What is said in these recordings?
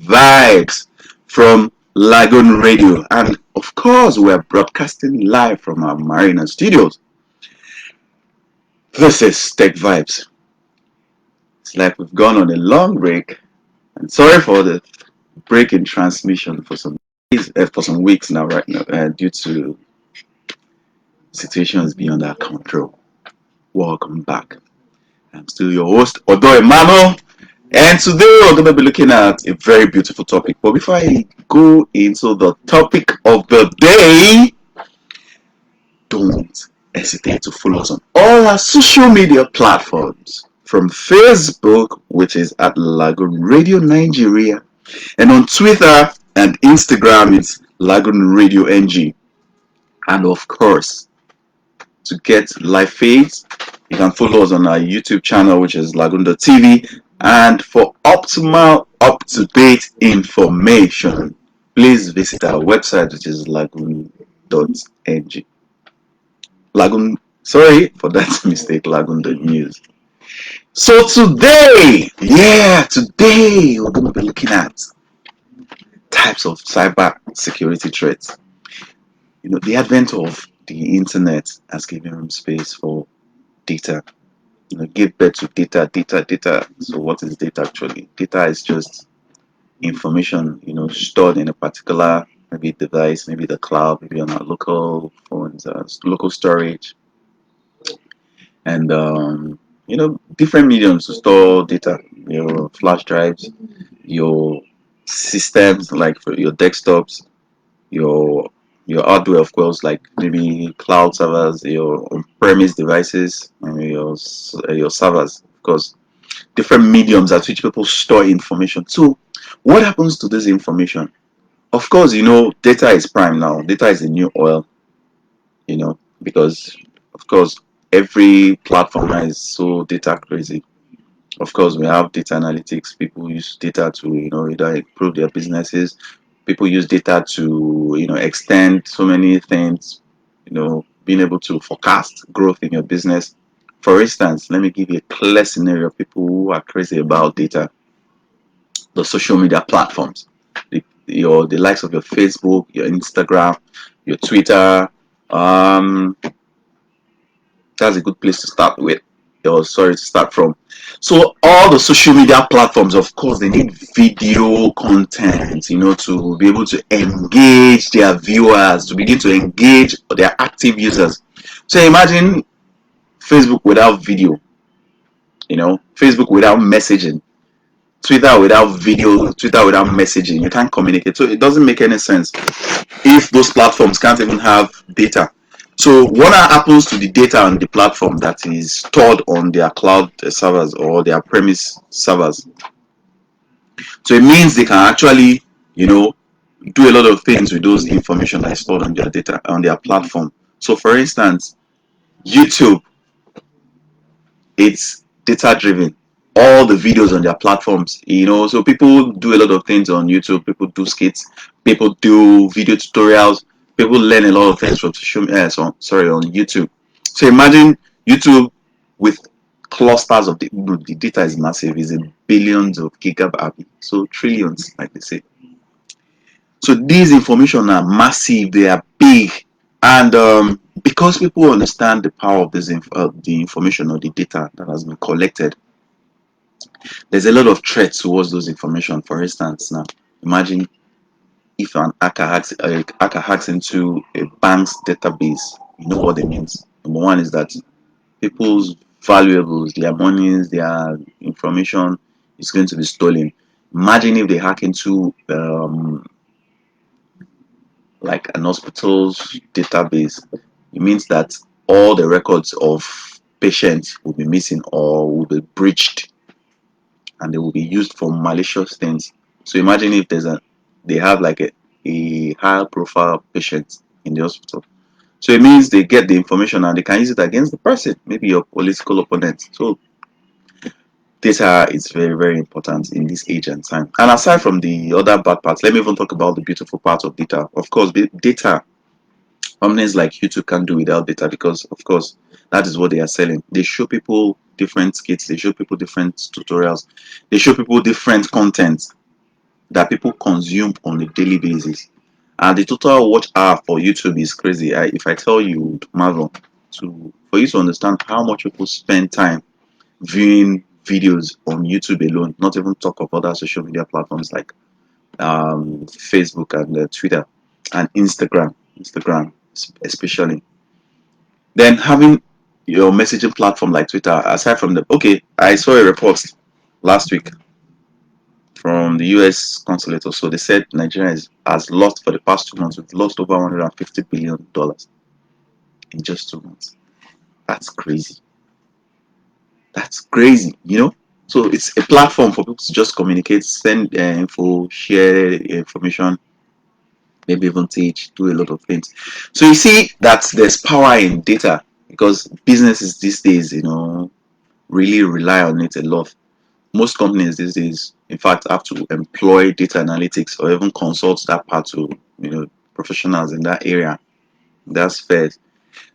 vibes from Lagoon Radio. And of course, we're broadcasting live from our Marina studios. This is Tech Vibes. It's like we've gone on a long break. And sorry for the break in transmission for some days, for some weeks now, right now, due to situations beyond our control. Welcome back. I'm still your host, Odo Emmanuel. And today we're going to be looking at a very beautiful topic. But before I go into the topic of the day, don't hesitate to follow us on all our social media platforms. From Facebook, which is at Lagoon Radio Nigeria, and on Twitter and Instagram, it's Lagoon Radio NG. And of course, to get live feeds, you can follow us on our YouTube channel, which is Lagoon.tv. And for optimal, up-to-date information, please visit our website, which is lagoon.ng. Lagoon, sorry for that mistake, Lagoon.news. So today we're going to be looking at types of cyber security threats. The advent of the internet has given room space for data. Give birth to data. So what is data actually? Data is just information, stored in a particular maybe device, maybe the cloud, maybe on our local phones, local storage, and different mediums to store data. Your flash drives, your systems like for your desktops, your hardware, of course, like maybe cloud servers, your on-premise devices, and your servers, of course, different mediums at which people store information. So, what happens to this information? Of course, data is prime now. Data is the new oil, because, of course, every platform now is so data crazy. Of course, we have data analytics. People use data to, either improve their businesses. People use data to, extend so many things, being able to forecast growth in your business. For instance, let me give you a clear scenario of people who are crazy about data. The social media platforms, the likes of your Facebook, your Instagram, your Twitter. That's a good place to start with. To start from. So all the social media platforms, of course, they need video content, to be able to engage their viewers, to begin to engage their active users. So imagine Facebook without video, Facebook without messaging, Twitter without video, Twitter without messaging. You can't communicate. So it doesn't make any sense if those platforms can't even have data. So what happens to the data on the platform that is stored on their cloud servers or their premise servers? So it means they can actually, do a lot of things with those information that is stored on their data on their platform. So for instance, YouTube, it's data driven. All the videos on their platforms, so people do a lot of things on YouTube. People do skits, people do video tutorials, people learn a lot of things from on YouTube. So imagine YouTube with clusters of the data is massive, is in billions of gigabytes, so trillions, like they say. So these information are massive, they are big, and because people understand the power of the information or the data that has been collected, there's a lot of threats towards those information. For instance, now imagine if an hacker hacks into a bank's database. You know what it means. Number one is that people's valuables, their monies, their information is going to be stolen. Imagine if they hack into like an hospital's database. It means that all the records of patients will be missing or will be breached, and they will be used for malicious things. So imagine if they have like a high profile patient in the hospital. So it means they get the information and they can use it against the person, maybe your political opponent. So data is very, very important in this age and time. And aside from the other bad parts, let me even talk about the beautiful part of data. Of course, data, companies like YouTube can't do without data because, of course, that is what they are selling. They show people different skits, they show people different tutorials, they show people different content. that people consume on a daily basis. And the total watch hour for YouTube is crazy. If I tell you, you'd marvel for you to understand how much people spend time viewing videos on YouTube alone, not even talk of other social media platforms like Facebook and Twitter and Instagram especially. Then having your messaging platform like Twitter, aside from the okay, I saw a report last week from the US consulate also. They said Nigeria has lost for the past 2 months, we've lost over $150 billion in just 2 months. That's crazy. That's crazy, you know? So it's a platform for people to just communicate, send info, share information, maybe even teach, do a lot of things. So you see that there's power in data because businesses these days, really rely on it a lot. Most companies these days, in fact, have to employ data analytics or even consult that part to, professionals in that area. That's fair.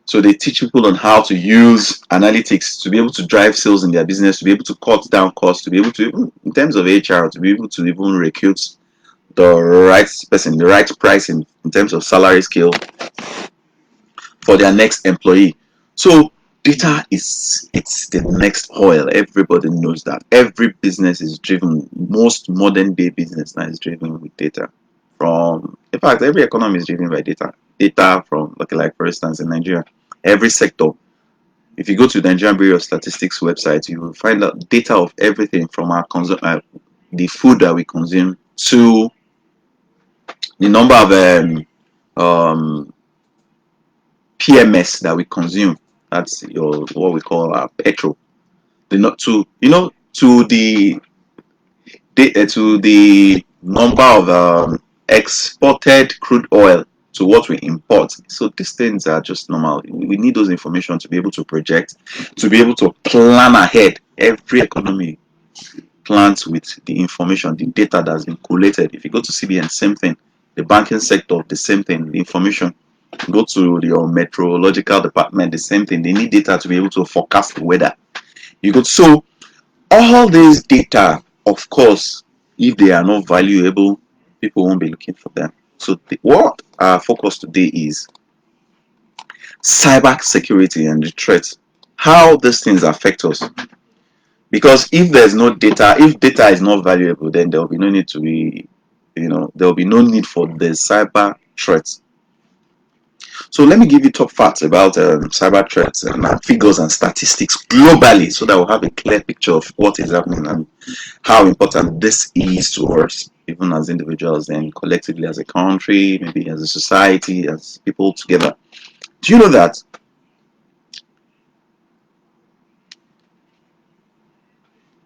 So they teach people on how to use analytics to be able to drive sales in their business, to be able to cut down costs, to be able to, in terms of HR, to be able to even recruit the right person, the right price in terms of salary scale for their next employee. So data it's the next oil. Everybody knows that. Every business is driven, most modern day business now is driven with data. From in fact, every economy is driven by data. Data from like for instance in Nigeria, every sector. If you go to the Nigerian Bureau of Statistics website, you will find out data of everything from our the food that we consume to the number of um, PMS that we consume. That's what we call petrol. The not to to the number of exported crude oil to what we import. So these things are just normal. We need those information to be able to project, to be able to plan ahead. Every economy plans with the information, the data that's been collated. If you go to CBN, same thing. The banking sector, the same thing. The information. Go to your meteorological department, the same thing. They need data to be able to forecast the weather. So all these data, of course, if they are not valuable, people won't be looking for them. So what our focus today is cyber security and the threats, how these things affect us. Because if there's no data, if data is not valuable, then there will be no need to be, there will be no need for the cyber threats. So let me give you top facts about cyber threats and figures and statistics globally so that we'll have a clear picture of what is happening and how important this is to us, even as individuals and collectively as a country, maybe as a society, as people together. Do you know that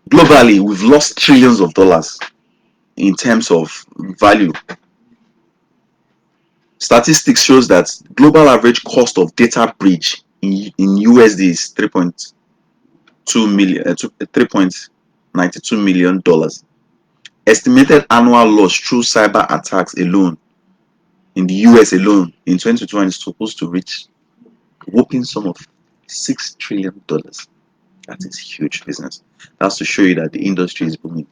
globally we've lost trillions of dollars in terms of value? Statistics shows that global average cost of data breach in USD is 3.92 million dollars. Estimated annual loss through cyber attacks alone in the US alone in 2020 is supposed to reach a whopping sum of $6 trillion. That is huge business. That's to show you that the industry is booming.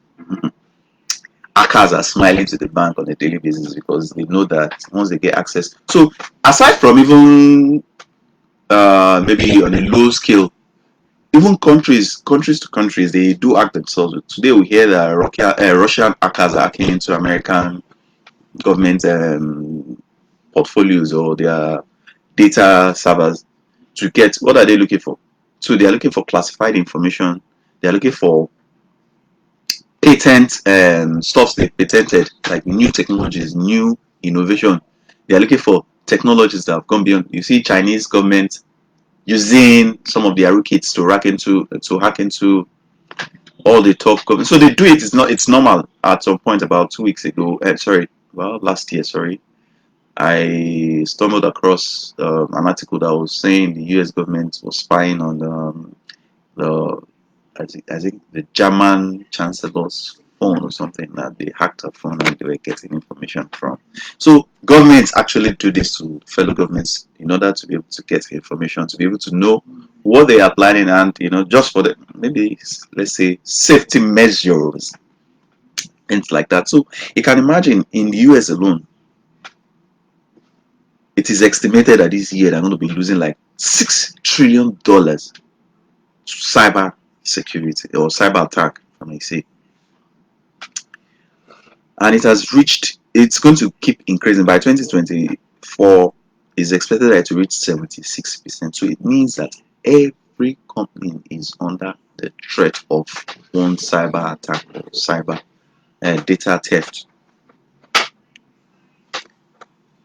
Hackers are smiling to the bank on a daily basis because they know that once they get access. So aside from even maybe on a low scale, even countries to countries, they do hack themselves. Today we hear that Russian hackers are hacking into American government portfolios or their data servers to get, what are they looking for? So they are looking for classified information. They are looking for patent stuff they patented, like new technologies, new innovation. They are looking for technologies that have gone beyond. You see Chinese government using some of their rootkits to hack into all the top government. So they do it. It's normal. At some point about 2 weeks ago, last year, sorry, I stumbled across an article that was saying the U.S. government was spying on the I think the German chancellor's phone or something, that they hacked her phone and they were getting information from. So governments actually do this to fellow governments in order to be able to get information, to be able to know what they are planning, and just for the maybe let's say safety measures. things like that. So you can imagine in the US alone, it is estimated that this year they're going to be losing like $6 trillion to cyber security or cyber attack, I may say. And it's going to keep increasing. By 2024, it's expected that it will reach 76%. So it means that every company is under the threat of one cyber attack or cyber data theft.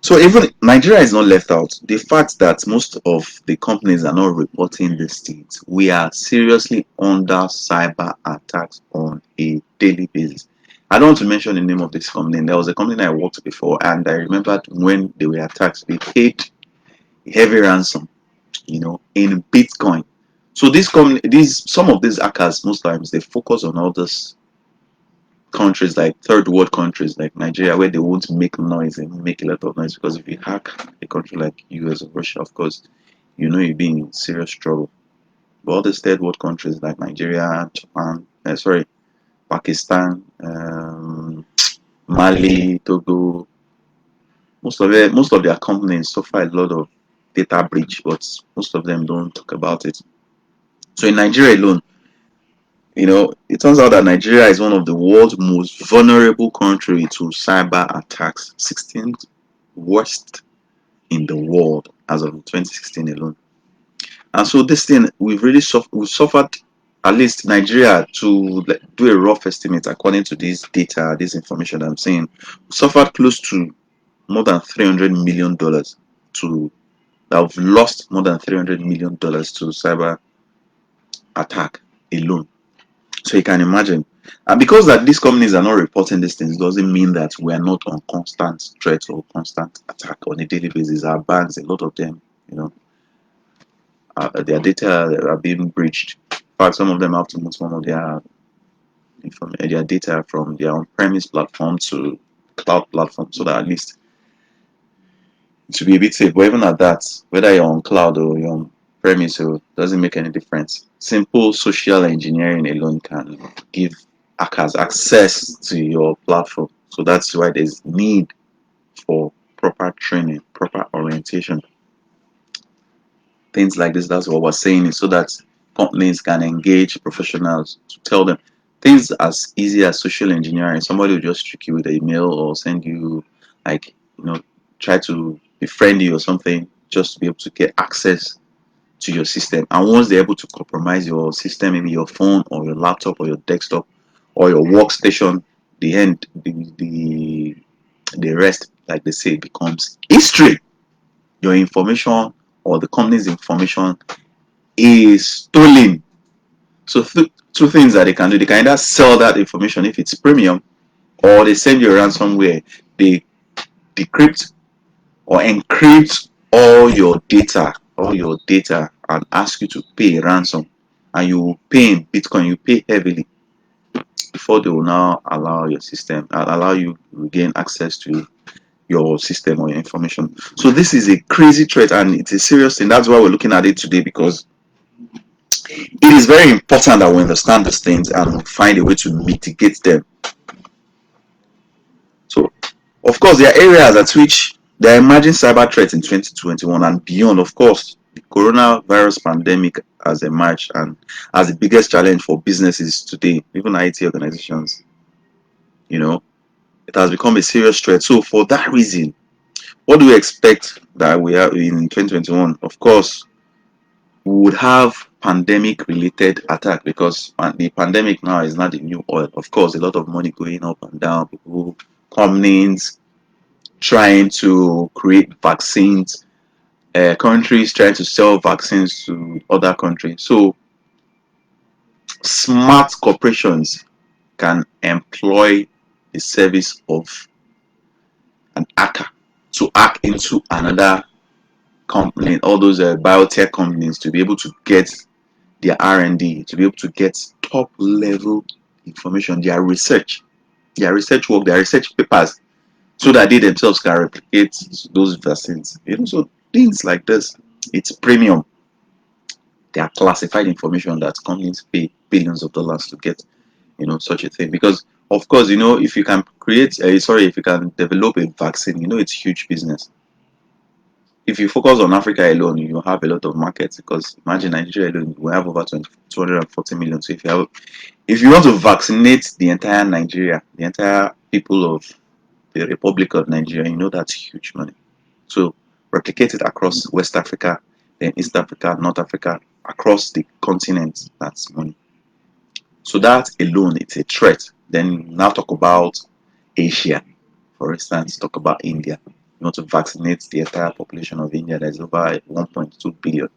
So even Nigeria is not left out. The fact that most of the companies are not reporting these things, we are seriously under cyber attacks on a daily basis. I don't want to mention the name of this company. There was a company I worked before, and I remembered when they were attacked, they paid heavy ransom, in Bitcoin. So some of these hackers, most times they focus on all these countries like third world countries like Nigeria, where they won't make noise and make a lot of noise, because if you hack a country like US or Russia, of course, you'll be in serious trouble. But all these third world countries like Nigeria, Japan, Pakistan, Mali, Togo, most of their companies suffer a lot of data breach, but most of them don't talk about it. So in Nigeria alone, it turns out that Nigeria is one of the world's most vulnerable country to cyber attacks, 16th worst in the world as of 2016 alone. And so this thing, we've suffered, at least Nigeria, to do a rough estimate according to this data, this information I'm saying, we suffered close to more than $300 million to that have lost more than $300 million to cyber attack alone. So you can imagine. And because that these companies are not reporting these things doesn't mean that we are not on constant threat or constant attack on a daily basis. Our banks, a lot of them, their data are being breached. In fact, some of them have to move some of their data from their on-premise platform to cloud platform, so that at least to be a bit safe. But even at that, whether you're on cloud or you're on premise, it doesn't make any difference. Simple social engineering alone can give hackers access to your platform. So that's why there's need for proper training, proper orientation, things like this. That's what we're saying, is so that companies can engage professionals to tell them things as easy as social engineering. Somebody will just trick you with an email or send you, like, try to befriend you or something, just to be able to get access to your system. And once they're able to compromise your system, maybe your phone or your laptop or your desktop or your workstation, the rest, like they say, becomes history. Your information or the company's information is stolen. So two things that they can do: they can either sell that information if it's premium, or they send you a ransomware. They decrypt or encrypt all your data and ask you to pay a ransom, and you pay in Bitcoin. You pay heavily before they will now allow you regain access to your system or your information. So this is a crazy threat, and it's a serious thing. That's why we're looking at it today, because it is very important that we understand these things and find a way to mitigate them. So, of course, there are areas at which there are emerging cyber threats in 2021 and beyond. Of course, the coronavirus pandemic has emerged and as the biggest challenge for businesses today, even IT organizations. It has become a serious threat. So, for that reason, what do we expect that we have in 2021? Of course, we would have pandemic related attack, because the pandemic now is not the new oil. Of course, a lot of money going up and down, people, companies trying to create vaccines, countries trying to sell vaccines to other countries. So smart corporations can employ the service of an hacker to hack into another company, all those biotech companies, to be able to get their R&D, to be able to get top level information, their research work, their research papers, so that they themselves can replicate those vaccines. So things like this, it's premium. They are classified information that companies pay billions of dollars to get, such a thing. Because Of course, if you can if you can develop a vaccine, it's huge business. If you focus on Africa alone, you have a lot of markets because imagine Nigeria alone, we have over 240 million. So if you want to vaccinate the entire Nigeria, the entire people of the Republic of Nigeria, that's huge money. So replicate it across West Africa, then East Africa, North Africa, across the continent, that's money. So that alone, it's a threat. Then now talk about Asia, for instance, talk about India. You want to vaccinate the entire population of India, there's over 1.2 billion.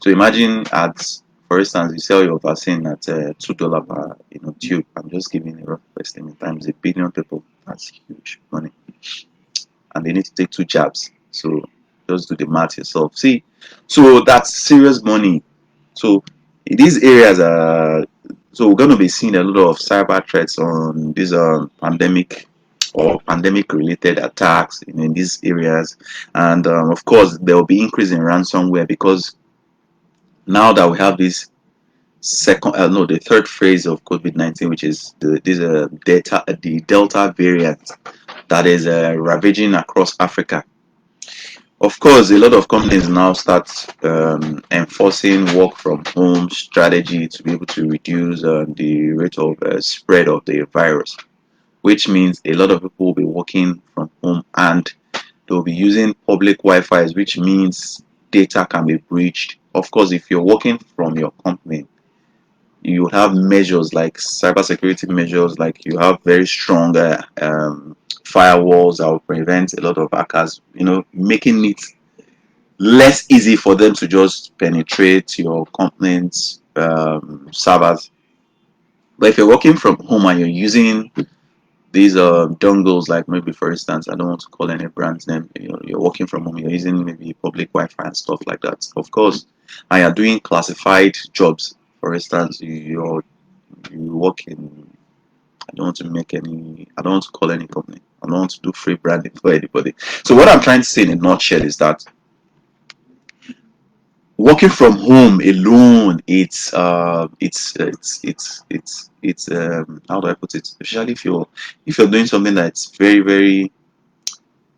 So imagine for instance, you sell your vaccine at $2 per tube. I'm just giving a rough estimate times a billion people. That's huge money, and they need to take two jabs. So just do the math yourself. See, so that's serious money. So these areas are so we're going to be seeing a lot of cyber threats on these pandemic or pandemic related attacks in these areas, and of course there will be increase in ransomware because now that we have this the third phase of COVID-19, which is the Delta variant that is ravaging across Africa. Of course, a lot of companies now start enforcing work from home strategy to be able to reduce the rate of spread of the virus, which means a lot of people will be working from home and they'll be using public Wi-Fi, which means data can be breached. Of course, if you're working from your company, you have measures like cybersecurity measures, like you have very strong firewalls that will prevent a lot of hackers, making it less easy for them to just penetrate your company's servers. But if you're working from home and you're using these dongles, like maybe for instance, I don't want to call any brand's name, you're working from home, you're using maybe public Wi-Fi and stuff like that. Of course, and you're doing classified jobs. For instance, you work in I don't want to call any company. I don't want to do free branding for anybody. So what I'm trying to say in a nutshell is that working from home alone, it's how do I put it? Especially if you're doing something that's very, very,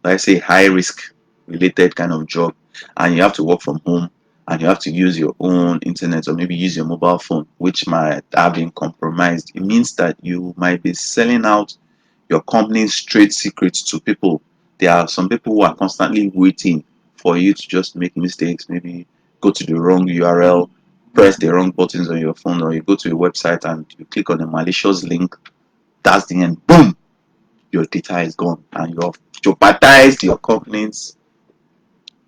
let's say, high risk related kind of job, and you have to work from home, and you have to use your own internet or maybe use your mobile phone, which might have been compromised. It means that you might be selling out your company's trade secrets to people. There are some people who are constantly waiting for you to just make mistakes, maybe go to the wrong URL, press the wrong buttons on your phone, or you go to a website and you click on a malicious link. That's the end. Boom! Your data is gone, and you have jeopardized your company's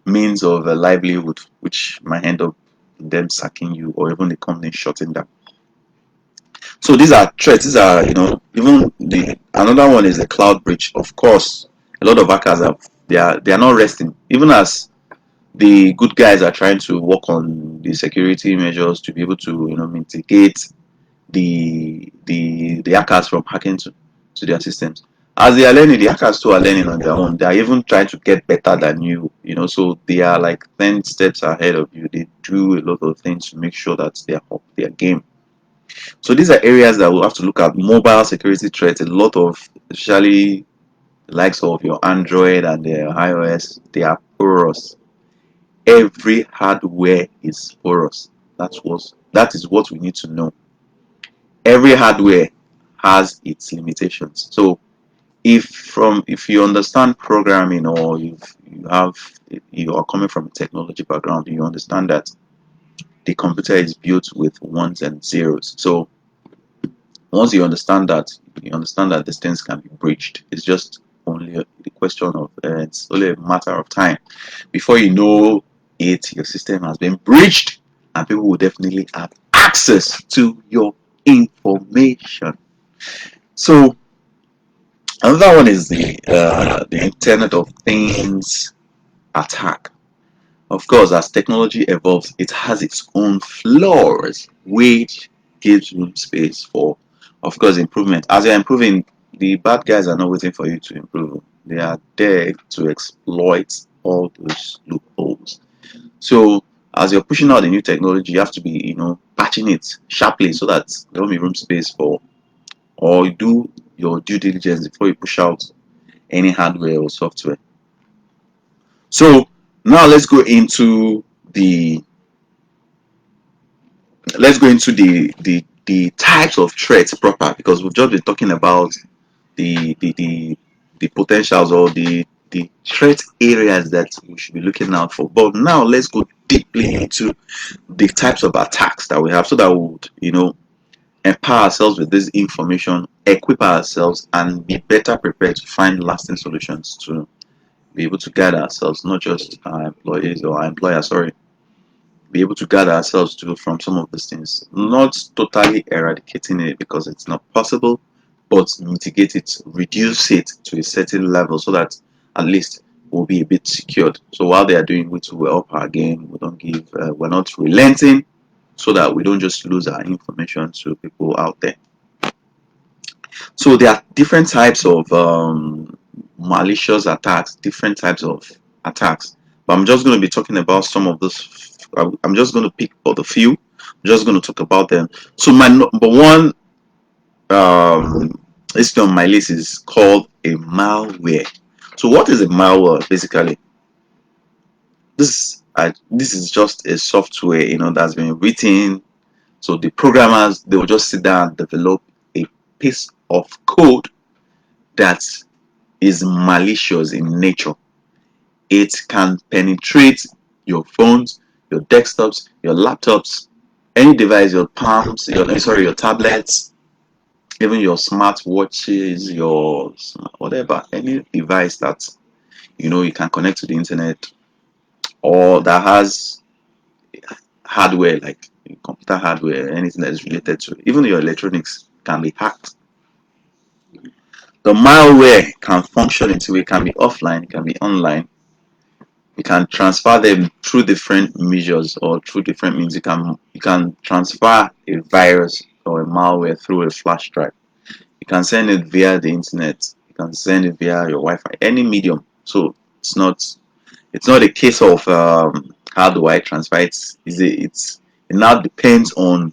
means of a livelihood, which might end up them sacking you or even the company shutting down. So these are threats. These are, even the another one is the cloud breach. Of course, a lot of hackers they are not resting. Even as the good guys are trying to work on the security measures to be able to, mitigate the hackers from hacking to their systems. As they are learning, the hackers too are learning on their own. They are even trying to get better than you, so they are like 10 steps ahead of you. They do a lot of things to make sure that they are up their game. So these are areas that we'll have to look at. Mobile security threats, a lot of, especially the likes of your Android and the iOS, they are porous. Every hardware is porous. That is what we need to know. Every hardware has its limitations. So if you understand programming, or you are coming from a technology background, you understand that the computer is built with ones and zeros. So once you understand that these things can be breached. It's just only the question of it's only a matter of time before you know it. Your system has been breached, and people will definitely have access to your information. So another one is the Internet of Things attack. Of course, as technology evolves, it has its own flaws, which gives room space for, of course, improvement. As you're improving, the bad guys are not waiting for you to improve. They are there to exploit all those loopholes. So, as you're pushing out the new technology, you have to be, patching it sharply so that there will be room space for or do your due diligence before you push out any hardware or software. So now the let's go into the types of threats proper, because we've just been talking about the potentials or the threat areas that we should be looking out for. But now let's go deeply into the types of attacks that we have, so that we would, empower ourselves with this information, equip ourselves, and be better prepared to find lasting solutions to be able to guide ourselves, not just our employees or our employer, sorry, be able to guide ourselves to from some of these things. Not totally eradicating it, because it's not possible, but mitigate it, reduce it to a certain level, so that at least we'll be a bit secured. So while they are doing it, we're up our game. We don't give, we're not relenting, so that we don't just lose our information to people out there. So there are different types of malicious attacks, different types of attacks. But I'm just going to be talking about some of those. I'm just going to pick out a few. I'm just going to talk about them. So my number one list on my list is called a malware. So what is a malware? Basically, this is just a software, that's been written. So the programmers, they will just sit down and develop a piece of code that is malicious in nature. It can penetrate your phones, your desktops, your laptops, any device, your palms, your tablets, even your smartwatches, your whatever, any device that you can connect to the internet, or that has hardware, like computer hardware, anything that is related to it. Even your electronics can be hacked. The malware can function in two ways. It can be offline, it can be online. You can transfer them through different measures or through different means. You can transfer a virus or a malware through a flash drive. You can send it via the internet. You can send it via your Wi-Fi, any medium. So it's not a case of how do I transfer it. It now depends on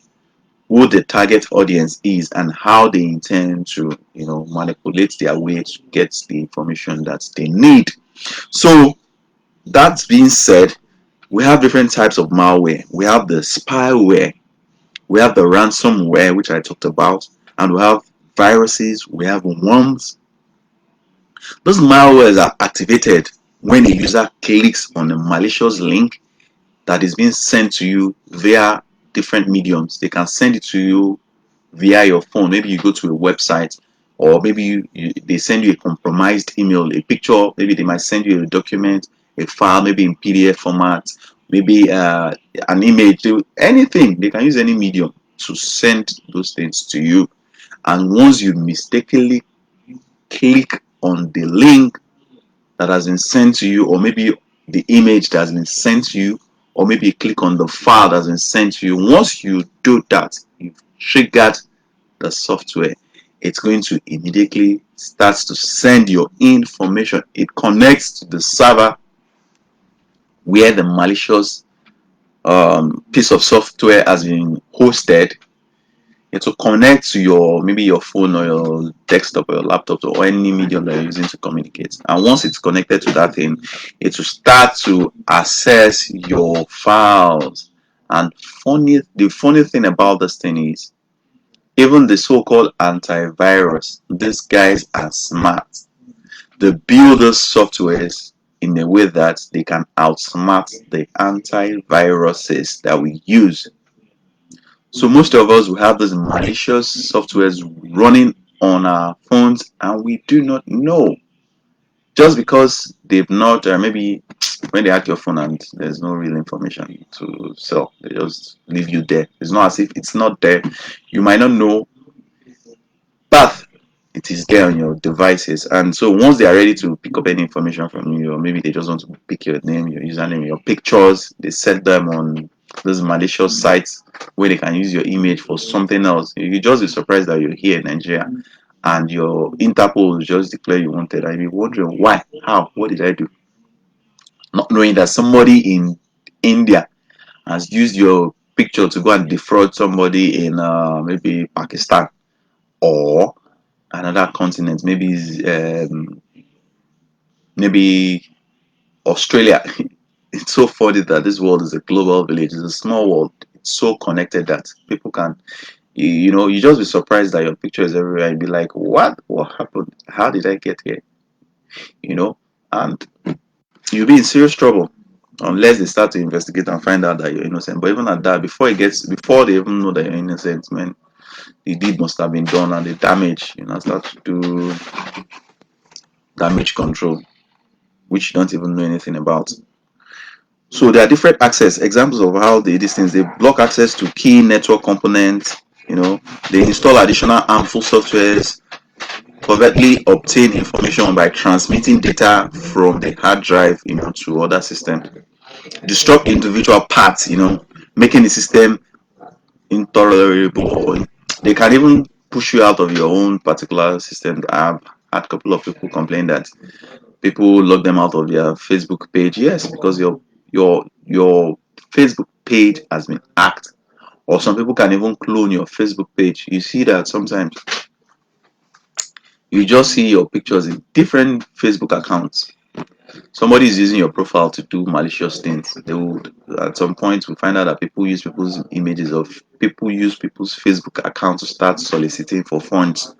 who the target audience is and how they intend to manipulate their way to get the information that they need. So that being said, we have different types of malware. We have the spyware, we have the ransomware, which I talked about, and we have viruses, we have worms. Those malwares are activated when a user clicks on a malicious link that is being sent to you via different mediums. They can send it to you via your phone. Maybe you go to a website, or maybe they send you a compromised email, a picture. Maybe they might send you a document, a file, maybe in PDF format, maybe an image, anything. They can use any medium to send those things to you. And once you mistakenly click on the link that has been sent to you, or maybe the image that has been sent to you, or maybe you click on the file that's been sent to you, once you do that, you've triggered the software. It's going to immediately start to send your information. It connects to the server where the malicious piece of software has been hosted. It will connect to maybe your phone or your desktop or your laptop or any medium that you're using to communicate. And once it's connected to that thing, it will start to access your files. And the funny thing about this thing is, even the so-called antivirus, these guys are smart. They build those softwares in a way that they can outsmart the antiviruses that we use. So most of us will have these malicious softwares running on our phones, and we do not know. Just because they've not, maybe when they hack your phone and there's no real information to sell, they just leave you there. It's not as if it's not there. You might not know, but it is there on your devices. And so once they are ready to pick up any information from you, or maybe they just want to pick your name, your username, your pictures, they set them on those malicious sites where they can use your image for something else. You just be surprised that you're here in Nigeria and your Interpol will just declare you wanted, and you're wondering why, how, what did I do? Not knowing that somebody in India has used your picture to go and defraud somebody in maybe Pakistan, or another continent, maybe Australia. It's so funny that this world is a global village. It's a small world. It's so connected that people can, you just be surprised that your picture is everywhere and be like, what happened? How did I get here? You know, and you'll be in serious trouble unless they start to investigate and find out that you're innocent. But even at that, before they even know that you're innocent, man, the deed must have been done and the damage, start to do damage control, which you don't even know anything about. So there are different access examples of how these things they block access to key network components. They install additional harmful softwares, covertly obtain information by transmitting data from the hard drive, to other systems, disrupt individual parts, making the system intolerable. They can even push you out of your own particular system. I've had a couple of people complain that people log them out of their Facebook page. Yes, because your Facebook page has been hacked. Or some people can even clone your Facebook page. You see that sometimes you just see your pictures in different Facebook accounts. Somebody is using your profile to do malicious things. They would at some point we find out that people use people's Facebook accounts to start soliciting for funds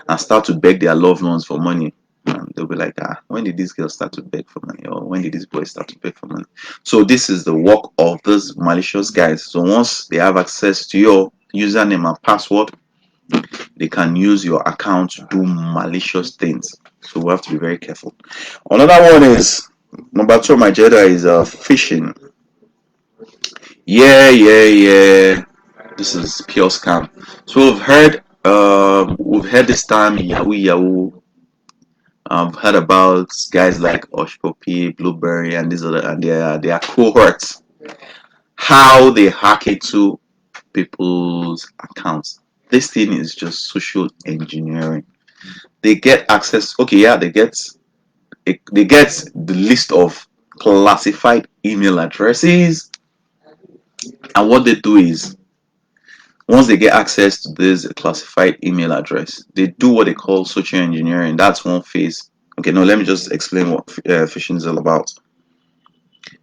and start to beg their loved ones for money. And they'll be like, when did this girl start to beg for money? Or when did this boy start to beg for money? So this is the work of those malicious guys. So once they have access to your username and password, they can use your account to do malicious things. So we have to be very careful. Another one is number two on my agenda is phishing. Yeah. This is pure scam. So we've heard this time Yahoo. I've heard about guys like Oshpopi, Blueberry, and these other and their cohorts. How they hack into people's accounts. This thing is just social engineering. They get access. Okay, yeah, they get the list of classified email addresses, and what they do is once they get access to this classified email address, they do what they call social engineering. That's one phase. Okay, no, let me just explain what phishing is all about.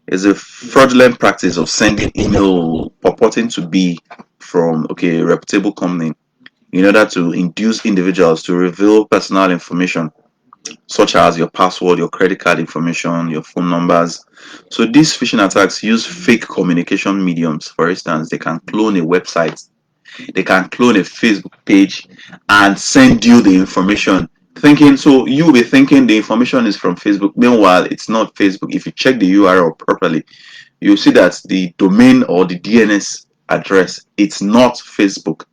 It's a fraudulent practice of sending email purporting to be from a reputable company in order to induce individuals to reveal personal information such as your password, your credit card information, your phone numbers. So these phishing attacks use fake communication mediums. For instance, they can clone a website, they can clone a Facebook page and send you the information. You'll be thinking the information is from Facebook. Meanwhile, it's not Facebook. If you check the URL properly, you'll see that the domain or the DNS address, it's not Facebook.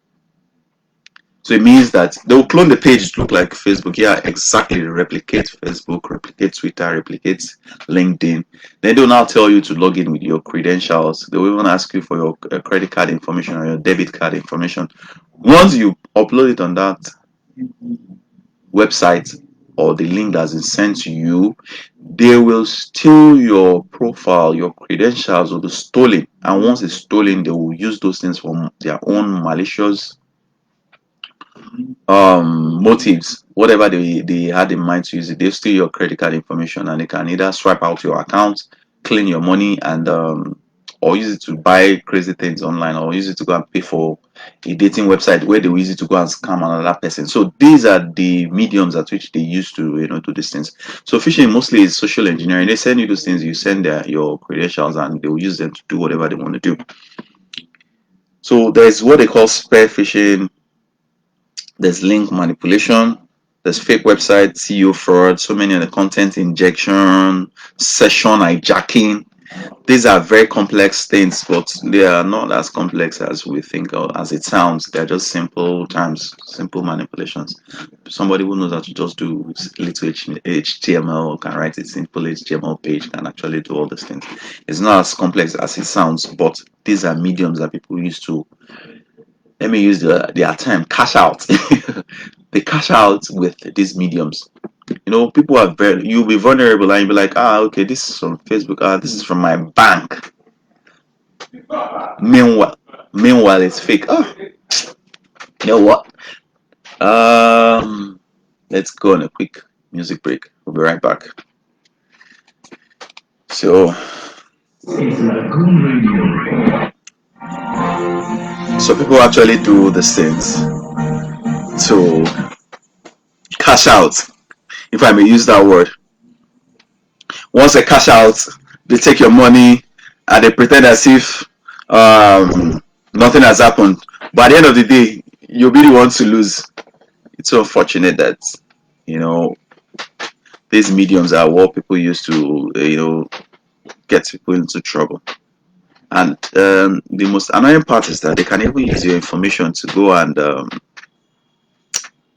So it means that they'll clone the page to look like Facebook. Yeah, exactly. Replicate Facebook, replicate Twitter, replicate LinkedIn. Then they'll now tell you to log in with your credentials. They'll even ask you for your credit card information or your debit card information. Once you upload it on that website or the link that's been sent to you, they will steal your profile, your credentials will be stolen. And once it's stolen, they will use those things for their own malicious motives, whatever they had in mind to use it. They steal your credit card information and they can either swipe out your account, clean your money, and or use it to buy crazy things online, or use it to go and pay for a dating website where they will use it to go and scam another person. So these are the mediums at which they use to do these things. So phishing mostly is social engineering. They send you those things, you send your credentials, and they will use them to do whatever they want to do. So there's what they call spear phishing, there's link manipulation, there's fake website, SEO fraud, so many of the content injection, session hijacking. These are very complex things, but they are not as complex as we think or as it sounds. They're just simple terms, simple manipulations. Somebody who knows how to just do little HTML can write a simple HTML page, can actually do all these things. It's not as complex as it sounds, but these are mediums that people use to, let me use their term, cash out. They cash out with these mediums. People are you'll be vulnerable and you'll be like, okay, this is from Facebook, this is from my bank. Meanwhile, it's fake. You know what? let's go on a quick music break. We'll be right back. So people actually do these things to cash out, if I may use that word. Once they cash out, they take your money and they pretend as if nothing has happened. But at the end of the day, you'll be the one to lose. It's so unfortunate that, you know, these mediums are what people use to, get people into trouble. And the most annoying part is that they can even use your information to go and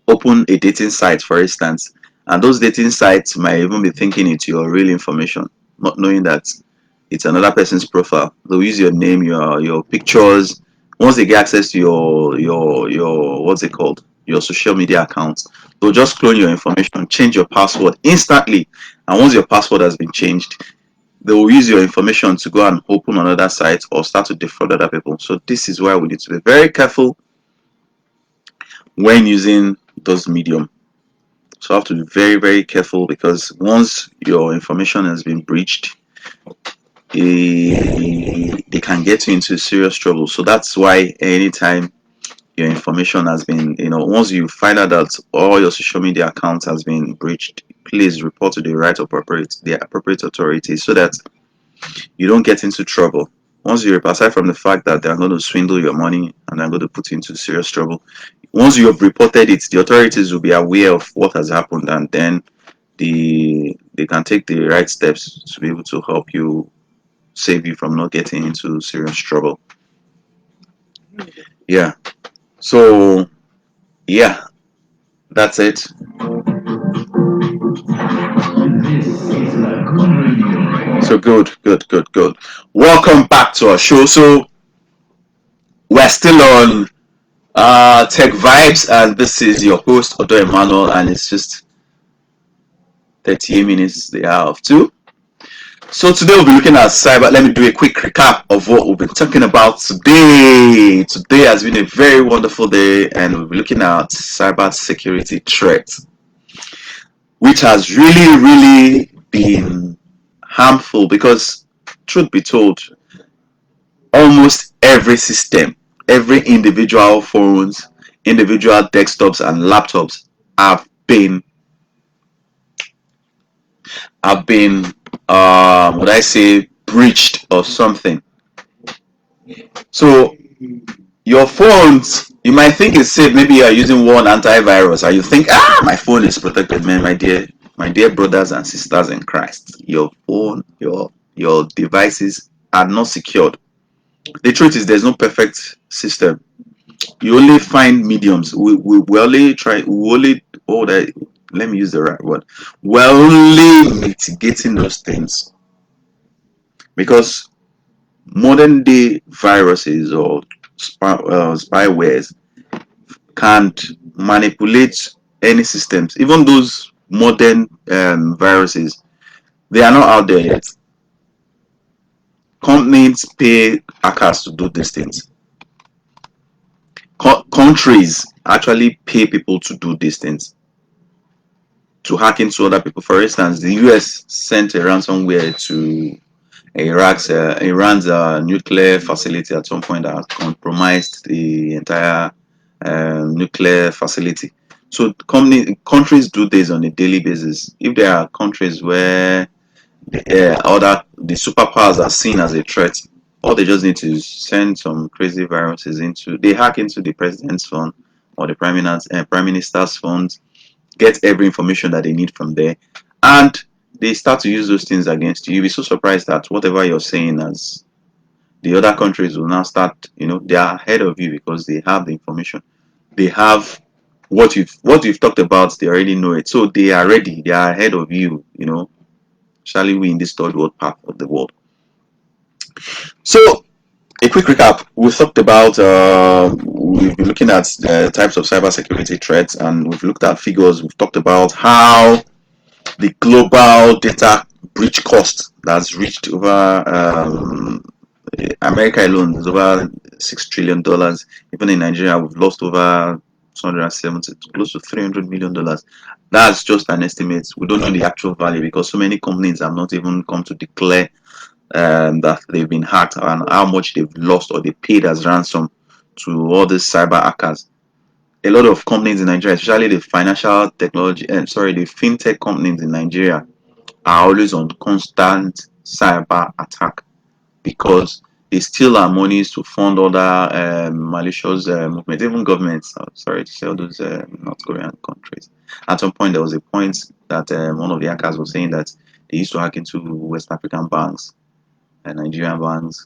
open a dating site, for instance, and those dating sites might even be thinking it's your real information, not knowing that it's another person's profile. They'll use your name, your pictures. Once they get access to your what's it called, your social media accounts, they'll just clone your information, change your password instantly. And once your password has been changed, they will use your information to go and open another site or start to defraud other people. So this is why we need to be very careful when using those medium. So I have to be very, very careful, because once your information has been breached, they can get you into serious trouble. So that's why anytime your information has been, once you find out that all your social media accounts has been breached, please report to the appropriate authorities, so that you don't get into trouble. Once you, aside from the fact that they are going to swindle your money and they're going to put you into serious trouble, once you have reported it, the authorities will be aware of what has happened, and then they can take the right steps to be able to help you, save you from not getting into serious trouble. Yeah. So yeah, that's it. So good. Welcome back to our show. So we're still on Tech Vibes, and this is your host Odo Emmanuel, and it's just 38 minutes the hour of 2. So today we'll be looking at cyber. Let me do a quick recap of what we've been talking about today. Today has been a very wonderful day, and we'll be looking at cyber security threats, which has really been harmful, because truth be told, almost every system, every individual phones, individual desktops and laptops have been would I say breached or something. So your phones, you might think it's safe. Maybe you are using one antivirus and you think, my phone is protected. Man, my dear brothers and sisters in Christ, your phone, your devices are not secured. The truth is, there's no perfect system. You only find mediums. We only try. We only let me use the right word. We're only mitigating those things, because modern day viruses or spywares can't manipulate any systems. Even those modern viruses, they are not out there yet. Companies pay hackers to do these things. Countries actually pay people to do these things, to hack into other people. For instance, the US sent a ransomware to Iran's nuclear facility at some point, that compromised the entire nuclear facility. So countries do this on a daily basis. If there are countries where the superpowers are seen as a threat, all they just need to send some crazy viruses they hack into the president's phone or the prime minister's phones, get every information that they need from there, and they start to use those things against you. You'll be so surprised that whatever you're saying, as the other countries will now start, they are ahead of you, because they have the information. They have what you've talked about. They already know it, so they are ready. They are ahead of you. Especially we in this third world part of the world. So a quick recap. We've talked about, we've been looking at the types of cybersecurity threats, and we've looked at figures. We've talked about how the global data breach cost that's reached over, America alone is over $6 trillion. Even in Nigeria, we've lost over 270, close to $300 million. That's just an estimate. We don't know the actual value because so many companies have not even come to declare that they've been hacked and how much they've lost or they paid as ransom to all these cyber hackers. A lot of companies in Nigeria, especially the financial technology, the fintech companies in Nigeria, are always on constant cyber attack because they steal our monies to fund other malicious movements, even governments. Sorry to say, all those North Korean countries. At some point, there was a point that one of the hackers was saying that they used to hack into West African banks and Nigerian banks.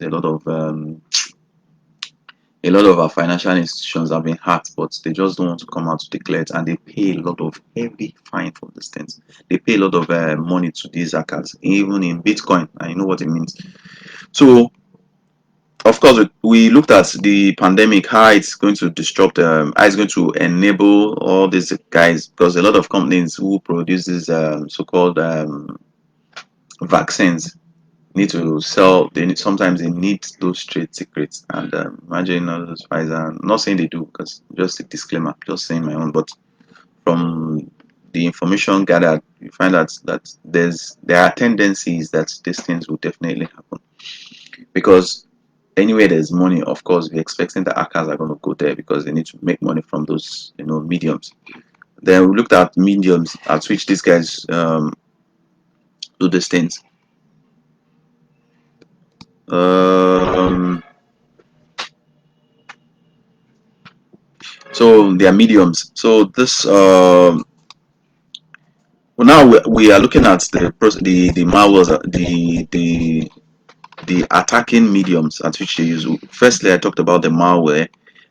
A lot of our financial institutions have been hacked, but they just don't want to come out to declare it, and they pay a lot of heavy fine for these things. They pay a lot of money to these hackers, even in Bitcoin. I know what it means. So, of course, we looked at the pandemic, how it's going to disrupt, how it's going to enable all these guys, because a lot of companies who produce these so-called vaccines need to sell. Sometimes they need those trade secrets, and imagine all those Pfizer. I'm not saying they do, because just a disclaimer, just saying my own. But from the information gathered, you find out that there are tendencies that these things will definitely happen because anywhere there's money, of course, we're expecting the hackers are going to go there because they need to make money from those, mediums. Then we looked at mediums at which these guys do these things. Um, so they are mediums. So this well, now we are looking at the malwares, the attacking mediums at which they use. Firstly, I talked about the malware,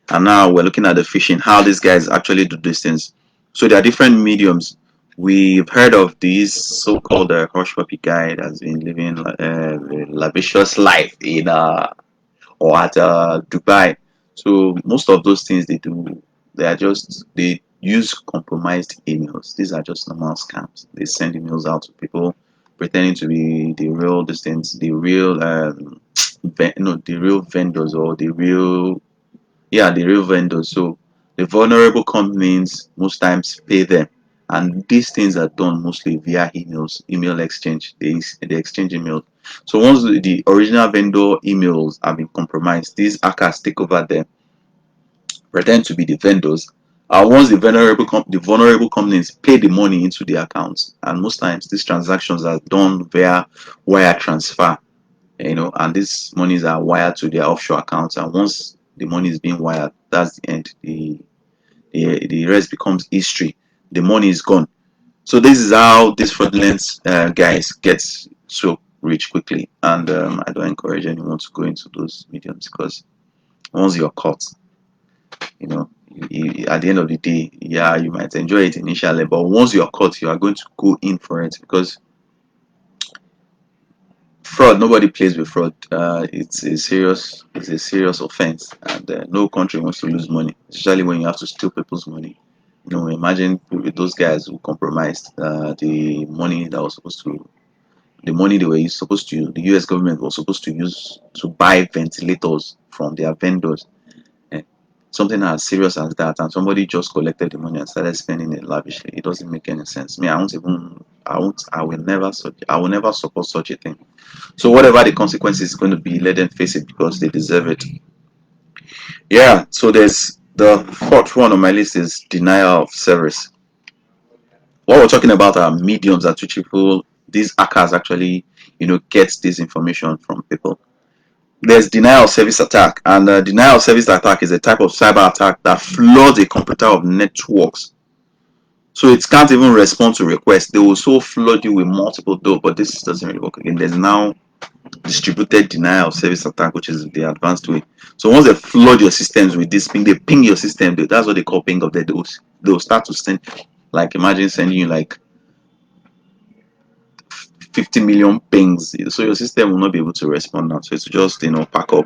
and now we're looking at the phishing, how these guys actually do these things. So there are different mediums. We've heard of this so-called hush puppy guy that's been living a lavish life in or at Dubai. So most of those things they do, they use compromised emails. These are just normal scams. They send emails out to people pretending to be the real distance, the real no, the real vendors or the real vendors. So the vulnerable companies most times pay them, and these things are done mostly via emails, email exchange. They exchange emails. So once the original vendor emails have been compromised, these hackers take over them, pretend to be the vendors. Once the vulnerable companies pay the money into the accounts, and most times these transactions are done via wire transfer, and these monies are wired to their offshore accounts. And once the money is being wired, that's the end. The rest becomes history. The money is gone. So this is how these fraudulent guys get so rich quickly. And I don't encourage anyone to go into those mediums because once you're caught, at the end of the day, yeah, you might enjoy it initially, but once you're caught, you are going to go in for it because fraud, nobody plays with fraud. It's a serious offense, and no country wants to lose money, especially when you have to steal people's money. Imagine those guys who compromised the money they were supposed to, the US government was supposed to use to buy ventilators from their vendors. Eh, Something as serious as that, and somebody just collected the money and started spending it lavishly. It doesn't make any sense. Me, I will never support such a thing. So whatever the consequence is going to be, let them face it because they deserve it. Yeah. So there's the fourth one on my list is denial of service. What we're talking about are mediums at which people, these hackers actually, get this information from people. There's denial of service attack, and denial of service attack is a type of cyber attack that floods a computer of networks. So it can't even respond to requests. They will so flood you with multiple doors, but this doesn't really work again. There's now distributed denial of service attack, which is the advanced way. So once they flood your systems with this ping, they ping your system. That's what they call ping of the dose. They'll start to send, like imagine sending you like 50 million pings. So your system will not be able to respond now. So it's just pack up.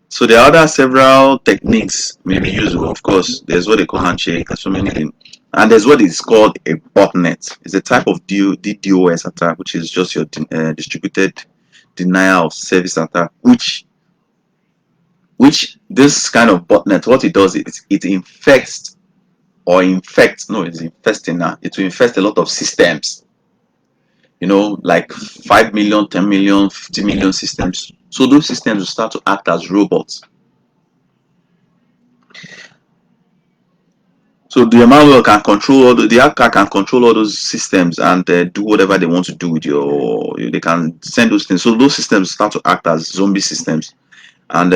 So there are other several techniques may be used. Of course, there's what they call handshake. There's so many things. And there's what is called a botnet. It's a type of DDoS attack, which is just your distributed denial of service attack, which this kind of botnet, what it does is it infects or infect. No, it's infesting now. It will infest a lot of systems. Like 5 million, 10 million, 50 million systems. So those systems will start to act as robots. So the malware can control the hacker can control all those systems and do whatever they want to do with they can send those things. So those systems start to act as zombie systems. And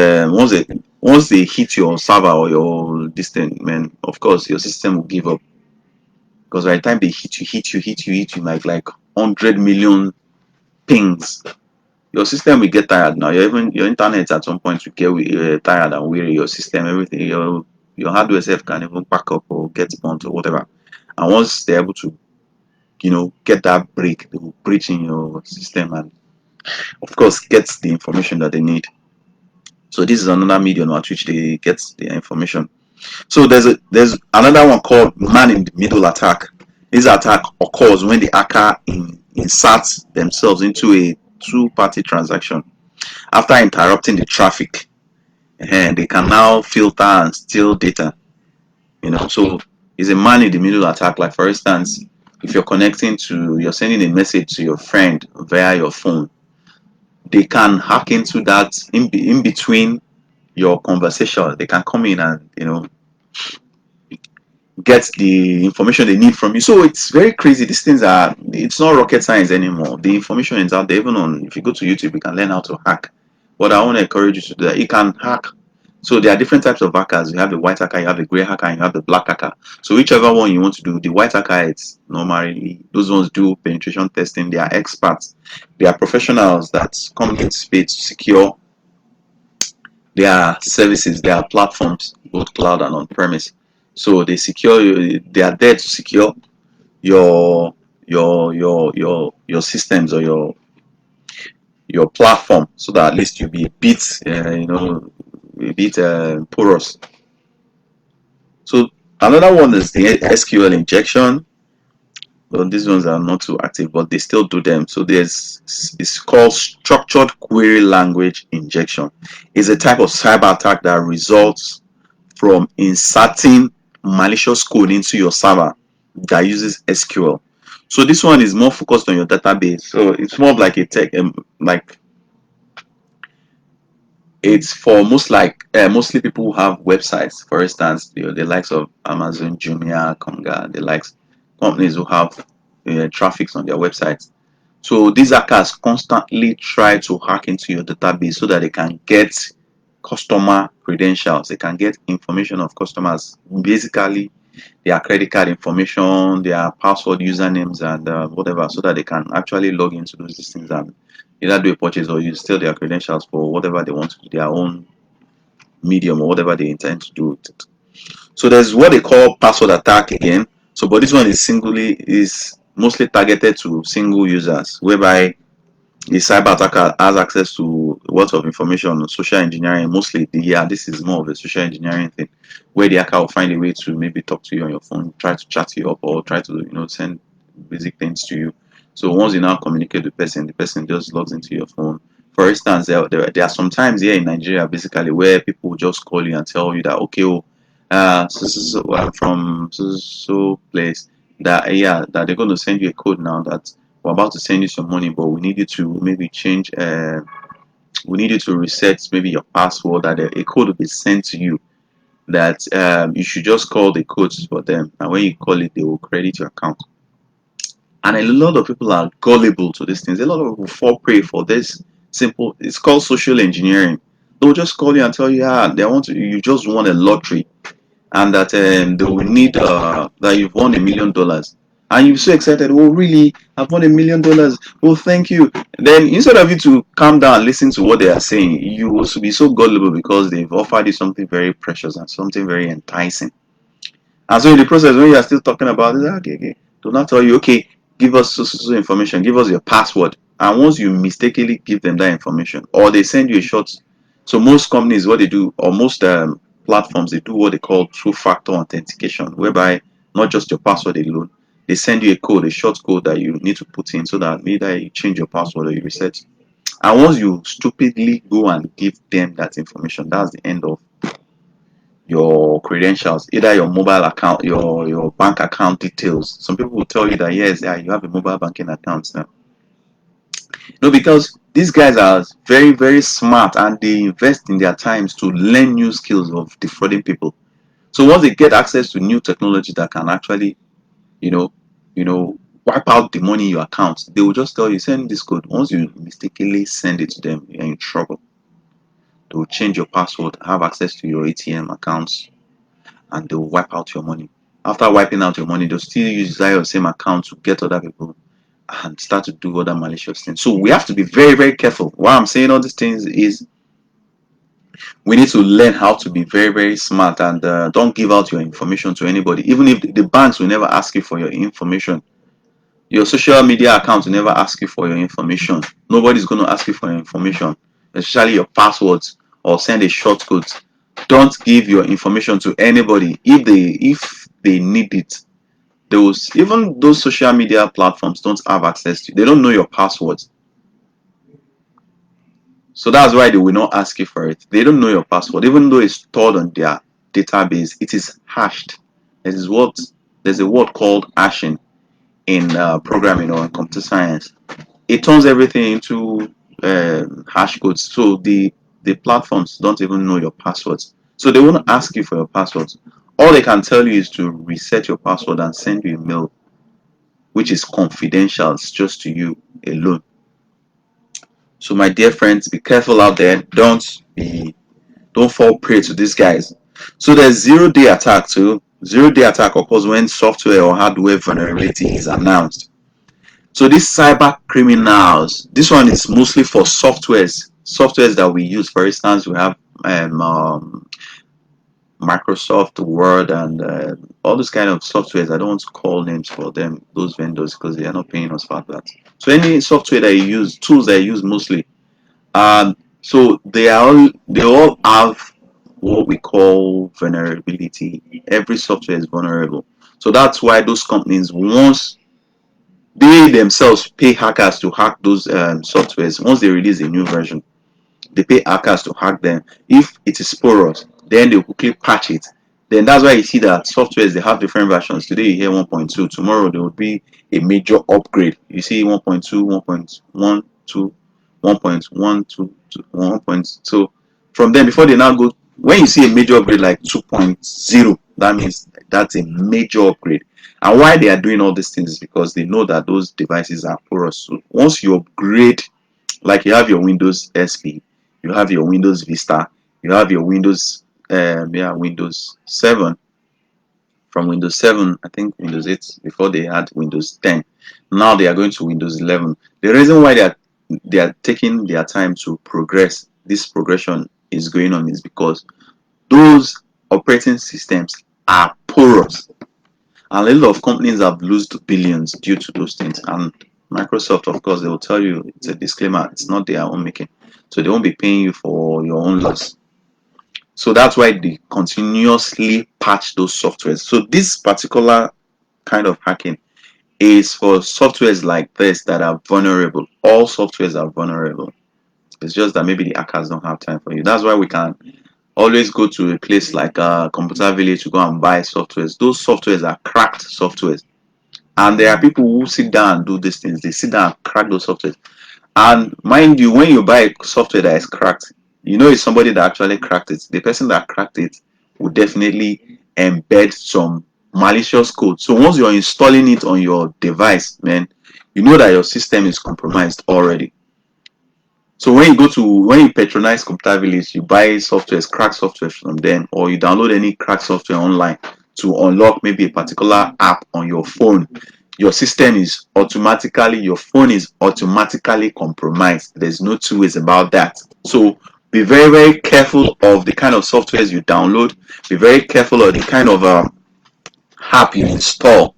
once they hit your server or your this thing, man, of course your system will give up. Because by the time they hit you, like 100 million pings, your system will get tired now. Your internet at some point will get tired and weary. Your system, everything, your hardware self can even pack up or get burnt or whatever. And once they're able to, get that break, they will breach in your system and, of course, get the information that they need. So this is another medium at which they get the information. So there's another one called man in the middle attack. This attack occurs when the hacker inserts themselves into a two-party transaction after interrupting the traffic. And they can now filter and steal data. So it's a man in the middle attack. Like for instance, if you're sending a message to your friend via your phone, they can hack into that in between your conversation. They can come in and get the information they need from you. So it's very crazy. It's not rocket science anymore. The information is out there. Even if you go to YouTube, you can learn how to hack. But I want to encourage you to do that. You can hack. So there are different types of hackers. You have the white hacker, you have the gray hacker, and you have the black hacker. So whichever one you want to do, the white hacker, it's normally those ones do penetration testing. They are experts. They are professionals that come into space to secure their services, their platforms, both cloud and on premise. So they are there to secure your systems or your platform, so that at least you'll be a bit porous. So another one is the SQL injection. Well, these ones are not too active, but they still do them. So it's called structured query language injection. It's a type of cyber attack that results from inserting malicious code into your server that uses SQL. So this one is more focused on your database. So it's more of like a tech, like it's for mostly people who have websites. For instance, the likes of Amazon, Jumia, Konga, the likes companies who have traffics on their websites. So these hackers constantly try to hack into your database so that they can get customer credentials. They can get information of customers, basically their credit card information, their password, usernames, and whatever, so that they can actually log into those things and either do a purchase or use still their credentials for whatever they want to do, their own medium or whatever they intend to do with it. So there's what they call password attack again. So, but this one is mostly targeted to single users, whereby the cyber attacker has access to lots of information on social engineering. Mostly, this is more of a social engineering thing, where the hacker will find a way to maybe talk to you on your phone, try to chat you up, or try to send basic things to you. So once you now communicate with the person just logs into your phone. For instance, there are some times here in Nigeria, basically, where people just call you and tell you that, okay, I'm from so place, that that they're going to send you a code now, that we're about to send you some money, but we need you to maybe we need you to reset maybe your password, that a code will be sent to you, that you should just call the codes for them, and when you call it, they will credit your account. And a lot of people are gullible to these things. A lot of people fall prey for this simple, it's called social engineering. They'll just call you and tell you, you just won a lottery, and that they will need that you've won $1 million, and you're so excited. Oh, really? I've won $1 million. Oh, thank you. Then instead of you to calm down and listen to what they are saying, you will be so gullible because they've offered you something very precious and something very enticing. And so in the process, when you are still talking about it, okay, do not tell you, okay, give us so information, give us your password. And once you mistakenly give them that information, or they send you a short, so most companies, what they do, or most platforms, they do what they call two-factor authentication, whereby not just your password alone, they send you a code, a short code that you need to put in, so that either you change your password or you reset. And once you stupidly go and give them that information, that's the end of your credentials, either your mobile account, your bank account details. Some people will tell you that yes, yeah, you have a mobile banking account now. No, because these guys are very, very smart and they invest in their times to learn new skills of defrauding people. So once they get access to new technology that can actually, you know, you know, wipe out the money in your account, they will just tell you send this code. Once you mistakenly send it to them, you're in trouble. They will change your password, have access to your ATM accounts, and they will wipe out your money. After wiping out your money, they'll still use your same account to get other people and start to do other malicious things. So we have to be very, very careful. Why I'm saying all these things is we need to learn how to be very, very smart and don't give out your information to anybody. Even if the banks will never ask you for your information, your social media account will never ask you for your information. Nobody's going to ask you for your information, especially your passwords or send a short code. Don't give your information to anybody if they need it. Those even those social media platforms don't have access to. They don't know your passwords. So that's why they will not ask you for it. They don't know your password, even though it's stored on their database. It is hashed. There's what there's a word called hashing in programming or in computer science. It turns everything into hash codes. So the platforms don't even know your passwords. So they won't ask you for your passwords. All they can tell you is to reset your password and send you a mail, which is confidential. It's just to you alone. So my dear friends, be careful out there. Don't fall prey to these guys. So there's 0 day attack too. 0 day attack occurs when software or hardware vulnerability is announced. So these cyber criminals, this one is mostly for softwares that we use. For instance, we have Microsoft Word and all those kind of softwares. I don't want to call names for them, those vendors, because they are not paying us for that. So any software that you use, tools that you use mostly, so they all have what we call vulnerability. Every software is vulnerable. So that's why those companies, once they themselves pay hackers to hack those softwares, once they release a new version, they pay hackers to hack them. If it is porous, then they will quickly patch it. Then that's why you see that softwares they have different versions. Today you hear 1.2, tomorrow there will be a major upgrade. You see 1.2, 1.12, 1.12, 1. So from then before they now go, when you see a major upgrade like 2.0, that means that's a major upgrade. And why they are doing all these things is because they know that those devices are porous. So once you upgrade, like you have your Windows SP, you have your Windows Vista, you have your Windows 7. From Windows 7, I think Windows 8 before they had Windows 10. Now they are going to Windows 11. The reason why they are taking their time to progress, this progression is going on, is because those operating systems are porous. And a lot of companies have lost billions due to those things. And Microsoft, of course, they will tell you it's a disclaimer, it's not their own making. So they won't be paying you for your own loss. So that's why they continuously patch those softwares. So this particular kind of hacking is for softwares like this that are vulnerable. All softwares are vulnerable. It's just that maybe the hackers don't have time for you. That's why we can always go to a place like a computer village to go and buy softwares. Those softwares are cracked softwares. And there are people who sit down and do these things. They sit down and crack those softwares. And mind you, when you buy a software that is cracked, you know it's somebody that actually cracked it. The person that cracked it will definitely embed some malicious code. So once you're installing it on your device, man, you know that your system is compromised already. So when you patronize Computer Village, you buy softwares, crack software from them, or you download any crack software online to unlock maybe a particular app on your phone. Your phone is automatically compromised. There's no two ways about that. So be very, very careful of the kind of softwares you download. Be very careful of the kind of app you install.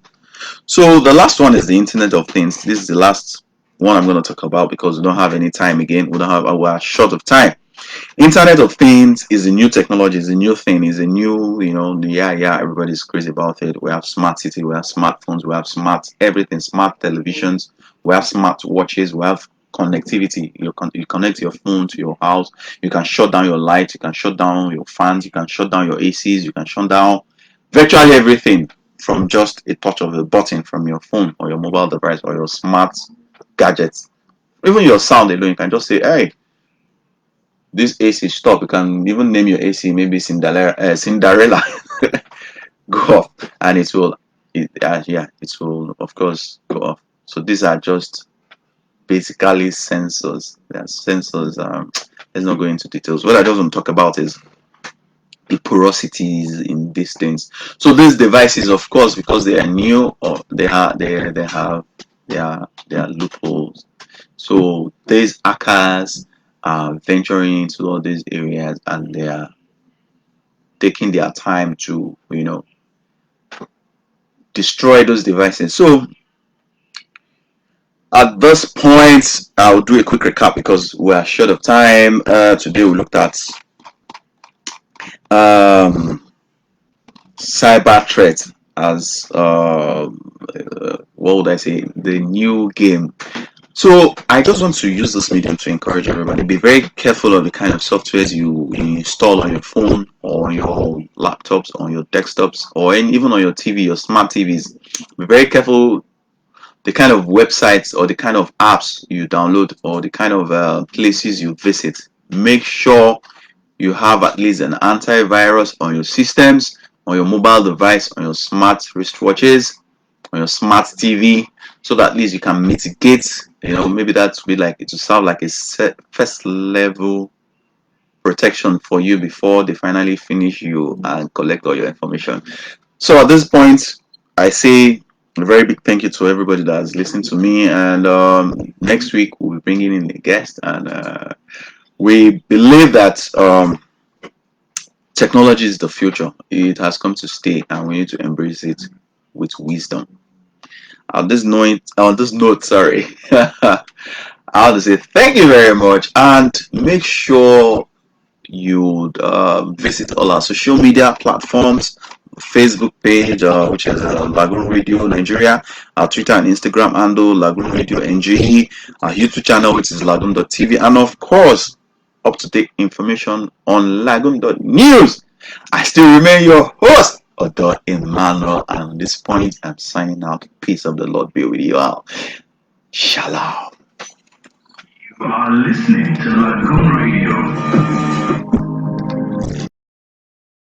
So the last one is the Internet of Things. This is the last one I'm going to talk about because we don't have any time again. We're short of time. Internet of Things is a new technology, is a new thing, is a new, everybody's crazy about it. We have smart city, we have smartphones, we have smart everything, smart televisions, we have smart watches, we have connectivity. You connect your phone to your house. You can shut down your lights. You can shut down your fans. You can shut down your ACs. You can shut down virtually everything from just a touch of a button from your phone or your mobile device or your smart gadgets. Even your sound alone, you can just say, "Hey, this AC stop." You can even name your AC maybe Cinderella. Go off, and it will. Yeah, it will of course go off. So these are just basically sensors. They are sensors. Let's not go into details. What I just want to talk about is the porosities in these things. So these devices, of course, because they are new, or they are loopholes. So these hackers are venturing into all these areas, and they are taking their time to destroy those devices. So at this point, I'll do a quick recap because we are short of time. Today we looked at um, cyber threat as what would I say, the new game. So I just want to use this medium to encourage everybody. Be very careful of the kind of softwares you install on your phone or on your laptops, on your desktops, or even on your TV, your smart TVs. Be very careful the kind of websites or the kind of apps you download or the kind of places you visit. Make sure you have at least an antivirus on your systems, on your mobile device, on your smart wristwatches, on your smart TV, so that at least you can mitigate. Maybe that will be like it will serve like a first level protection for you before they finally finish you and collect all your information. So at this point, I say a very big thank you to everybody that's listening to me. And next week we'll be bringing in a guest, and we believe that technology is the future. It has come to stay, and we need to embrace it with wisdom. On this note, sorry, I want to say thank you very much, and make sure you visit all our social media platforms. Facebook page, which is Lagoon Radio Nigeria, our Twitter and Instagram handle Lagoon Radio NGE, our YouTube channel, which is Lagoon.tv, and of course, up to date information on Lagoon.news. I still remain your host, Odo Emmanuel, and at this point, I'm signing out. Peace of the Lord be with you all. Shalom. You are listening to Lagoon Radio.